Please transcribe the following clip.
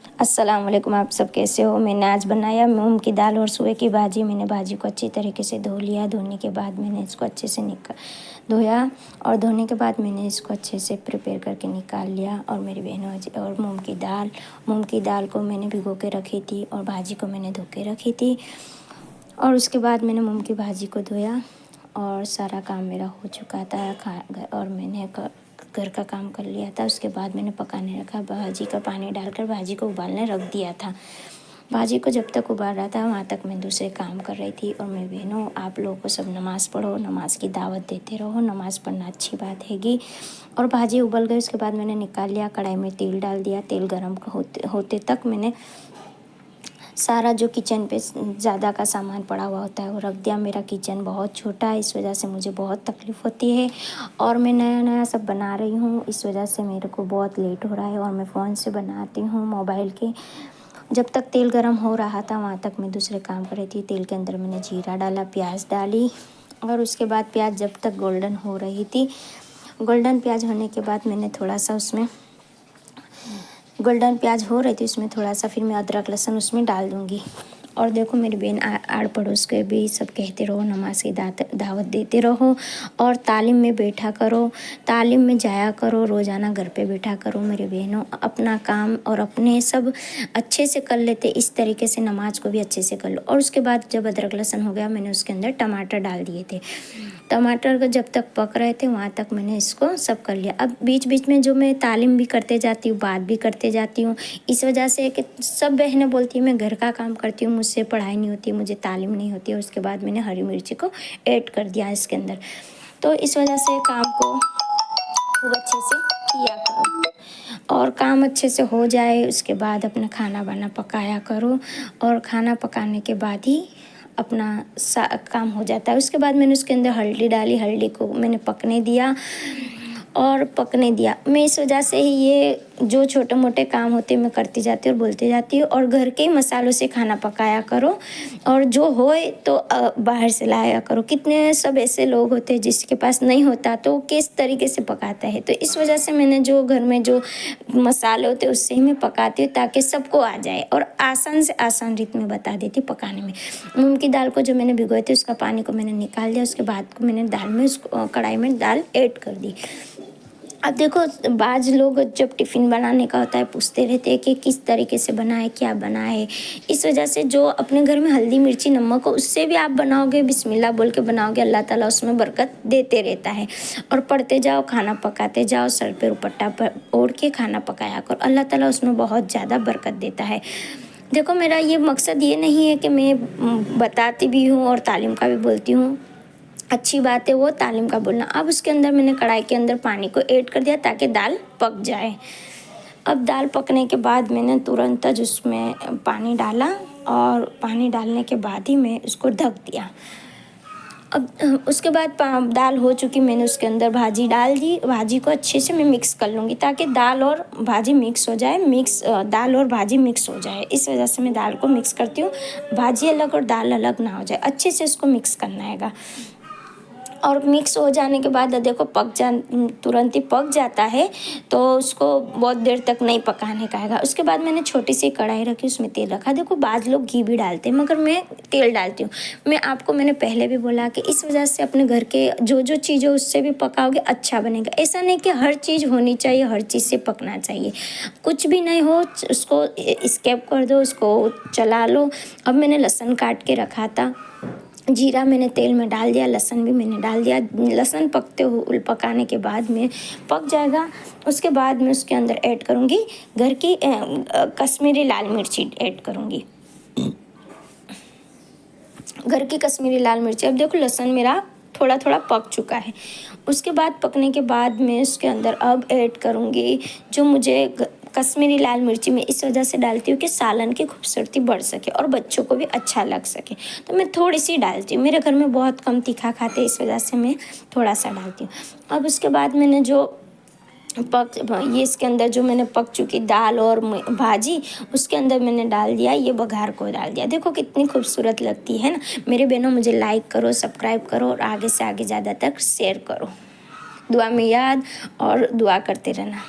अस्सलाम वालेकुम। आप सब कैसे हो। मैंने आज बनाया मूंग की दाल और सुबह की भाजी। मैंने भाजी को अच्छी तरीके से धो लिया। धोने के बाद मैंने इसको अच्छे से धोया और धोने के बाद मैंने इसको अच्छे से प्रिपेयर करके निकाल लिया। और मेरी बहनों और मूंग की दाल को मैंने भिगो के रखी थी और भाजी को मैंने धो के रखी थी। और उसके बाद मैंने मूंग की भाजी को धोया और सारा काम मेरा हो चुका था और मैंने घर का काम कर लिया था। उसके बाद मैंने पकाने रखा। भाजी का पानी डालकर भाजी को उबालने रख दिया था। भाजी को जब तक उबाल रहा था वहाँ तक मैं दूसरे काम कर रही थी। और मेरी बहनों, आप लोगों को सब नमाज़ पढ़ो, नमाज़ की दावत देते रहो। नमाज़ पढ़ना अच्छी बात हैगी। और भाजी उबल गई। उसके बाद मैंने निकाल लिया। कढ़ाई में तेल डाल दिया। तेल गर्म होते तक मैंने सारा जो किचन पे ज़्यादा का सामान पड़ा हुआ होता है वो रख दिया। मेरा किचन बहुत छोटा है, इस वजह से मुझे बहुत तकलीफ़ होती है और मैं नया नया सब बना रही हूँ। इस वजह से मेरे को बहुत लेट हो रहा है और मैं फ़ोन से बनाती हूँ मोबाइल के। जब तक तेल गर्म हो रहा था वहाँ तक मैं दूसरे काम कर रही थी। तेल के अंदर मैंने जीरा डाला, प्याज डाली और उसके बाद प्याज जब तक गोल्डन हो रही थी, गोल्डन प्याज होने के बाद मैंने थोड़ा सा उसमें गोल्डन प्याज हो रही थी उसमें थोड़ा सा फिर मैं अदरक लहसुन उसमें डाल दूँगी। और देखो मेरी बहन आड़ पड़ोस के भी सब कहते रहो, नमाज की दावत देते रहो और तालीम में बैठा करो, तालीम में जाया करो, रोज़ाना घर पे बैठा करो। मेरे बहनों, अपना काम और अपने सब अच्छे से कर लेते, इस तरीके से नमाज को भी अच्छे से कर लो। और उसके बाद जब अदरक लहसुन हो गया मैंने उसके अंदर टमाटर डाल दिए थे। टमाटर को जब तक पक रहे थे वहाँ तक मैंने इसको सब कर लिया। अब बीच बीच में जो मैं तालीम भी करते जाती हूँ, बात भी करते जाती हूँ। इस वजह से कि सब बहनें बोलती हैं मैं घर का काम करती हूँ, मुझसे पढ़ाई नहीं होती, मुझे तालीम नहीं होती है। उसके बाद मैंने हरी मिर्ची को ऐड कर दिया इसके अंदर। तो इस वजह से काम को खूब अच्छे से किया करो और काम अच्छे से हो जाए उसके बाद अपना खाना वाना पकाया करो। और खाना पकाने के बाद ही अपना काम हो जाता है। उसके बाद मैंने उसके अंदर हल्दी डाली। हल्दी को मैंने पकने दिया मैं इस वजह से ही ये जो छोटे मोटे काम होते मैं करती जाती हूँ और बोलती जाती हूँ। और घर के ही मसालों से खाना पकाया करो और जो होए तो बाहर से लाया करो। कितने सब ऐसे लोग होते हैं जिसके पास नहीं होता तो वो किस तरीके से पकाता है। तो इस वजह से मैंने जो घर में जो मसाले होते हैं उससे ही मैं पकाती हूँ ताकि सबको आ जाए और आसान से आसान रीत में बता देती पकाने में। मूंग की दाल को जो मैंने भिगोई थी उसका पानी को मैंने निकाल दिया। उसके बाद को मैंने दाल में कढ़ाई में दाल ऐड कर दी। अब देखो, बाज लोग जब टिफ़िन बनाने का होता है पूछते रहते हैं कि किस तरीके से बनाए, क्या बनाए। इस वजह से जो अपने घर में हल्दी मिर्ची नमक हो उससे भी आप बनाओगे, बिस्मिल्लाह बोल के बनाओगे, अल्लाह ताला उसमें बरकत देते रहता है। और पढ़ते जाओ, खाना पकाते जाओ, सर पे दुपट्टा ओढ़ के खाना पकाया करो, अल्लाह ताला उसमें बहुत ज़्यादा बरकत देता है। देखो, मेरा ये मकसद ये नहीं है कि मैं बताती भी हूँ और तालीम का भी बोलती हूँ, अच्छी बात है वो तालीम का बोलना। अब उसके अंदर मैंने कढ़ाई के अंदर पानी को ऐड कर दिया ताकि दाल पक जाए। अब दाल पकने के बाद मैंने तुरंत उसमें पानी डाला और पानी डालने के बाद ही मैं उसको ढक दिया। अब उसके बाद दाल हो चुकी, मैंने उसके अंदर भाजी डाल दी। भाजी को अच्छे से मैं मिक्स कर लूँगी ताकि दाल और भाजी मिक्स हो जाए, दाल और भाजी मिक्स हो जाए। इस वजह से मैं दाल को मिक्स करती हूँ, भाजी अलग और दाल अलग ना हो जाए। अच्छे से उसको मिक्स करना हैगा। और मिक्स हो जाने के बाद देखो तुरंत ही पक जाता है तो उसको बहुत देर तक नहीं पकाने का है। उसके बाद मैंने छोटी सी कढ़ाई रखी, उसमें तेल रखा। देखो, बाज़ लोग घी भी डालते हैं मगर मैं तेल डालती हूँ। मैंने पहले भी बोला कि इस वजह से अपने घर के जो जो चीज़ हो उससे भी पकाओगे अच्छा बनेगा। ऐसा नहीं कि हर चीज़ होनी चाहिए, हर चीज़ से पकना चाहिए। कुछ भी नहीं हो उसको स्किप कर दो, उसको चला लो। अब मैंने लहसुन काट के रखा था, जीरा मैंने तेल में डाल दिया, लहसुन भी मैंने डाल दिया। लहसुन पकाने के बाद में पक जाएगा। उसके बाद मैं उसके अंदर ऐड करूँगी घर की कश्मीरी लाल मिर्ची ऐड करूँगी, घर की कश्मीरी लाल मिर्ची। अब देखो, लहसुन मेरा थोड़ा थोड़ा पक चुका है। उसके बाद पकने के बाद मैं उसके अंदर अब ऐड करूँगी जो मुझे कश्मीरी लाल मिर्ची मैं इस वजह से डालती हूँ कि सालन की खूबसूरती बढ़ सके और बच्चों को भी अच्छा लग सके। तो मैं थोड़ी सी डालती हूँ, मेरे घर में बहुत कम तीखा खाते इस वजह से मैं थोड़ा सा डालती हूँ। अब उसके बाद मैंने इसके अंदर जो मैंने पक चुकी दाल और भाजी उसके अंदर मैंने डाल दिया, ये बघार को डाल दिया। देखो कितनी खूबसूरत लगती है ना। मेरे बहनों, मुझे लाइक करो, सब्सक्राइब करो और आगे से आगे ज़्यादा तक शेयर करो। दुआ में याद और दुआ करते रहना।